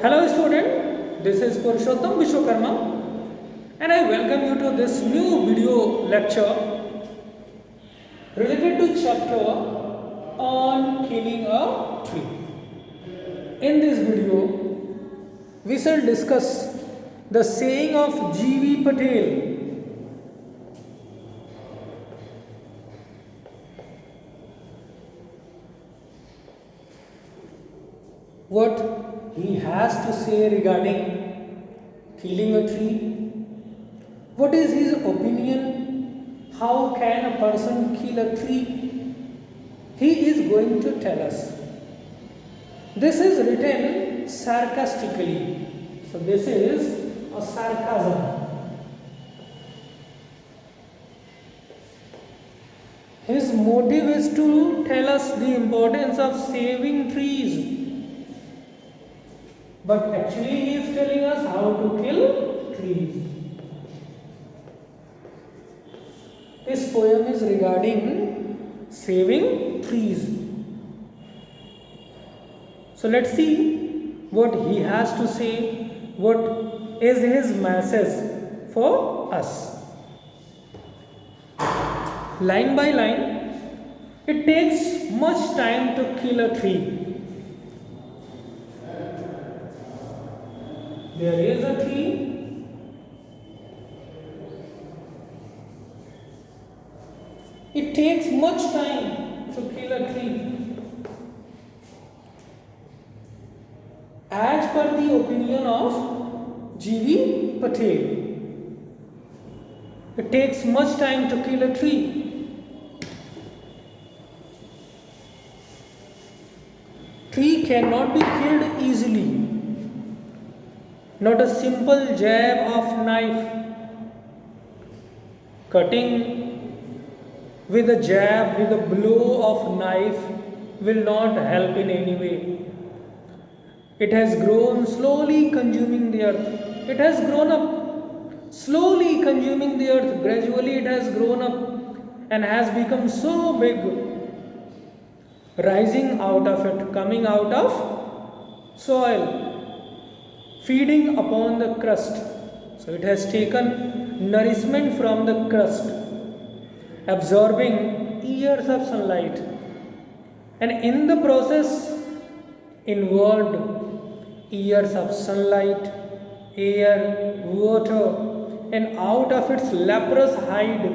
Hello student, this is Purushottam Vishwakarma and I welcome you to this new video lecture related to chapter on killing a tree. In this video, we shall discuss the saying of G.V. Patel. What he has to say regarding killing a tree. What is his opinion? How can a person kill a tree? He is going to tell us. This is written sarcastically. So this is a sarcasm. His motive is to tell us the importance of saving trees. But actually he is telling us how to kill trees. This poem is regarding saving trees. So let's see what he has to say, what is his message for us. Line by line, it takes much time to kill a tree. There is a tree. It takes much time to kill a tree. As per the opinion of G.V. Patel, it takes much time to kill a tree. Tree cannot be killed easily. Not a simple jab of knife, cutting with a jab, with a blow of knife will not help in any way. It has grown slowly consuming the earth. It has grown up slowly consuming the earth. Gradually it has grown up and has become so big, rising out of it, coming out of soil, feeding upon the crust. So it has taken nourishment from the crust, absorbing years of sunlight, and in the process involved years of sunlight, air, water, and out of its leprous hide.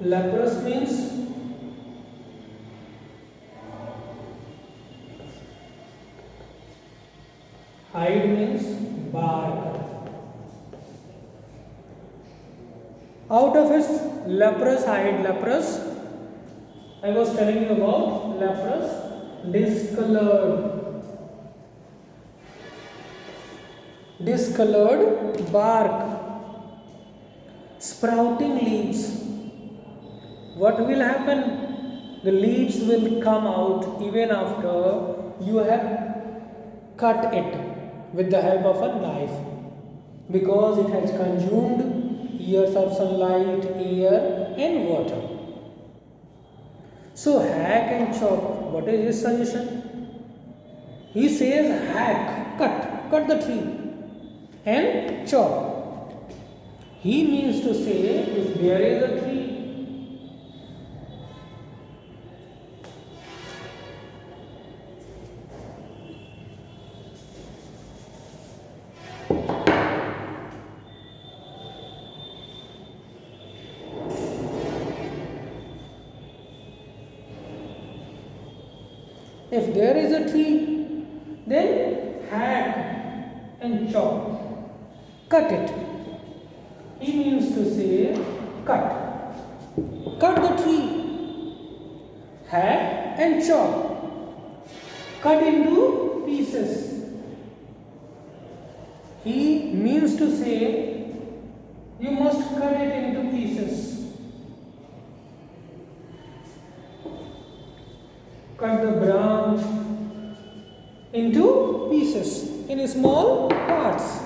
Leprous means hide means bark. Out of its leprous hide, leprous, I was telling you about leprous, discolored bark, sprouting leaves. What will happen? The leaves will come out even after you have cut it with the help of a knife, because it has consumed years of sunlight, air and water. So hack and chop. What is his suggestion? He says hack, cut the tree and chop. He means to say, if there is a tree, if there is a tree, then hack and chop, cut it. He means to say cut the tree, hack and chop, cut into pieces. He means to say you must cut it into pieces. Cut the branch into pieces, in small parts.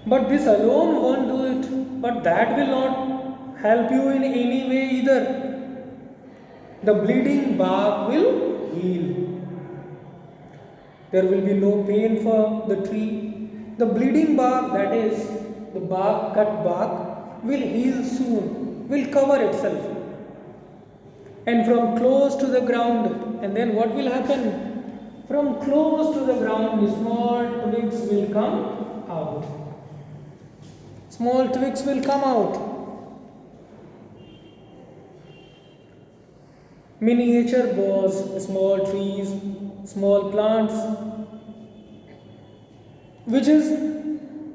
But this alone won't do it. But that will not help you in any way either. the bleeding bark will heal. There will be no pain for the tree. The bleeding bark, that is the bark, cut bark, will heal soon, will cover itself. And from close to the ground, and then what will happen? From close to the ground, small twigs will come out. Small twigs will come out. Miniature boughs, small trees, small plants, which is,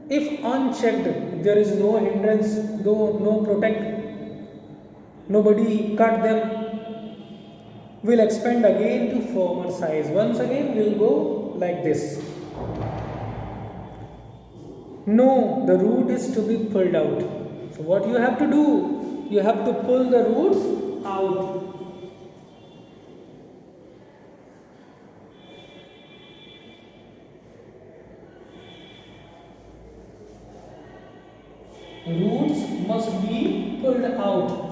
if unchecked, if there is no hindrance, no protect, nobody cut them, will expand again to former size. Once again will go like this. No, the root is to be pulled out. So what you have to do? You have to pull the roots out. Roots must be pulled out.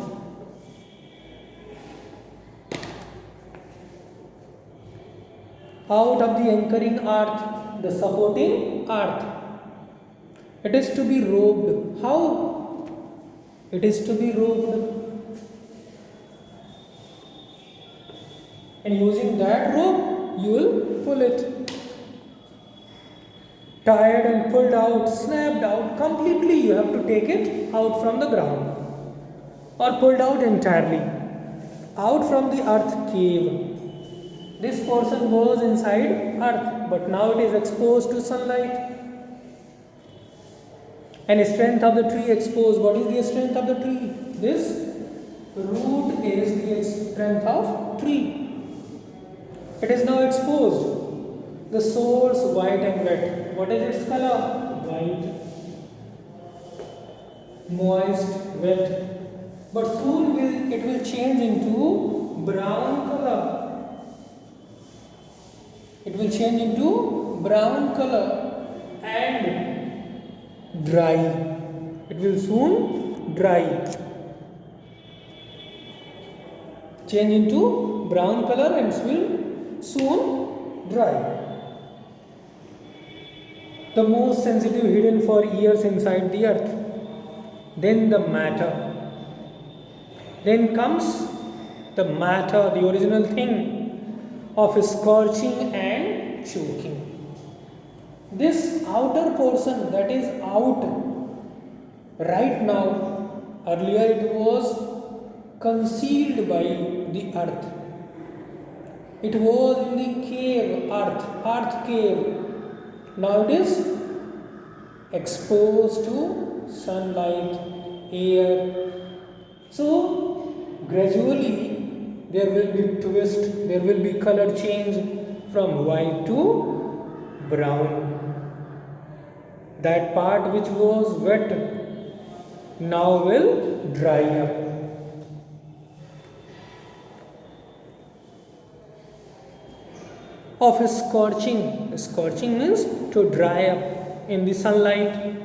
Out of the anchoring earth, the supporting earth. It is to be roped. How? It is to be roped. And using that rope, you will pull it. Tied and pulled out, snapped out completely. You have to take it out from the ground. Or pulled out entirely. Out from the earth cave. This portion was inside earth, but now it is exposed to sunlight. And strength of the tree exposed. What is the strength of the tree? This root is the strength of tree. It is now exposed. The source white and wet. What is its color? White. Moist, wet. But soon it will change into brown color. It will change into brown color and dry. It will soon dry. Change into brown color and will soon dry. The most sensitive hidden for years inside the earth. Then the matter. Then comes the matter, the original thing of scorching and choking. This outer portion that is out right now, earlier it was concealed by the earth. It was in the cave, earth cave. Now it is exposed to sunlight, air. So gradually there will be twist, there will be color change from white to brown. That part which was wet now will dry up. Of scorching. Scorching means to dry up in the sunlight.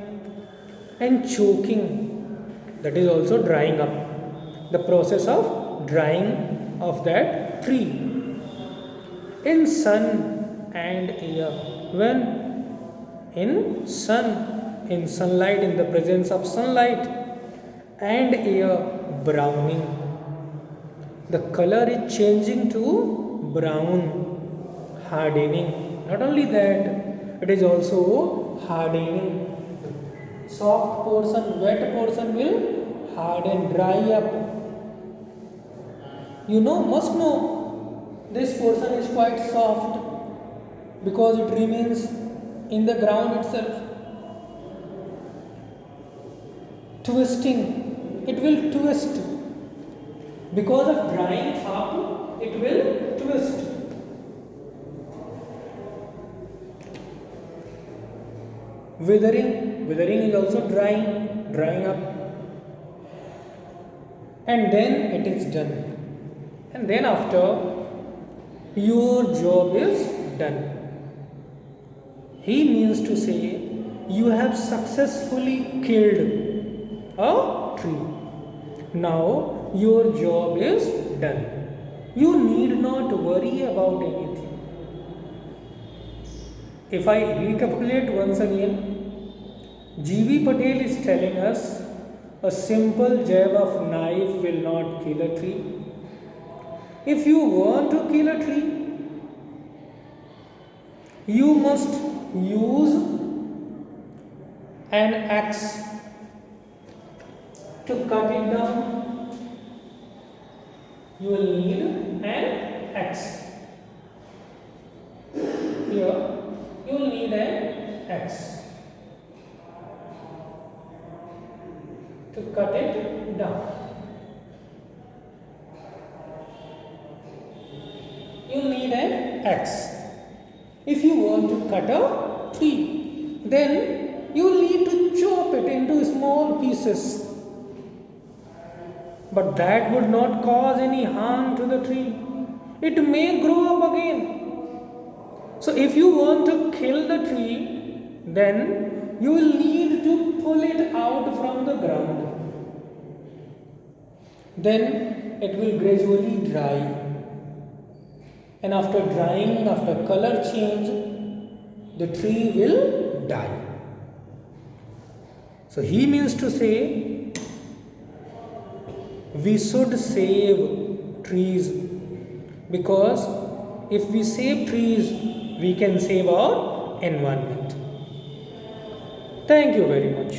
And choking, that is also drying up. The process of drying of that tree. In sun and air. When? In sun, in sunlight, in the presence of sunlight and air, browning. The color is changing to brown, hardening. Not only that, it is also hardening. Soft portion, wet portion will harden, dry up. You know, must know, this portion is quite soft because it remains in the ground itself. Twisting, it will twist. Because of drying up, it will twist. Withering, withering is also drying up. And then it is done. And then after, your job is done. He means to say, you have successfully killed a tree. Now your job is done. You need not worry about anything. If I recapitulate once again, G.V. Patel is telling us a simple jab of knife will not kill a tree. If you want to kill a tree, you must use an axe to cut it down. You will need an axe. Here, you will need an axe to cut it down. You need an axe. If you want to cut a tree, then you will need to chop it into small pieces. But that would not cause any harm to the tree. It may grow up again. So if you want to kill the tree, then you will need to pull it out from the ground. Then it will gradually dry. And after drying, after color change, the tree will die. So he means to say, we should save trees, because if we save trees, we can save our environment. Thank you very much.